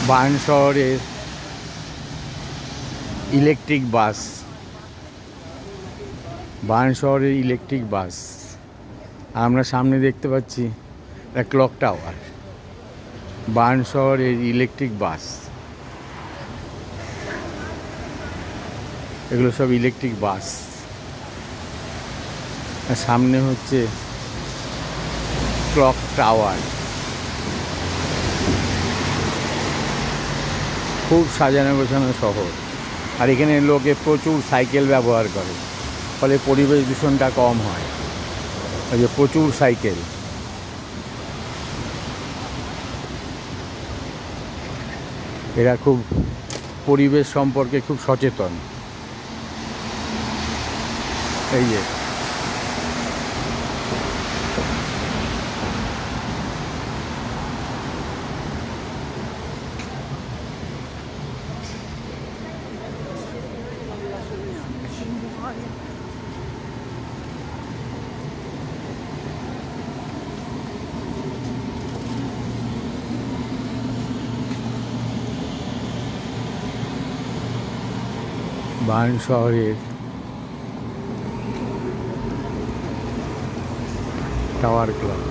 Burn শহরের electric bus, burn শহরের electric bus. আমরা সামনে দেখতে পাচ্ছি একটা ক্লক টাওয়ার। বার্ন শহরের ইলেকট্রিক বাস, এগুলো সব ইলেকট্রিক বাস। আর সামনে হচ্ছে ক্লক টাওয়ার। খুব সাজানো গোছানো শহর। আর এখানে লোকে প্রচুর সাইকেল ব্যবহার করে, ফলে পরিবেশ দূষণটা কম হয়। ওই যে প্রচুর সাইকেল। এরা খুব পরিবেশ সম্পর্কে খুব সচেতন। এই যে বার্ন শহরের টাওয়ার ক্লক।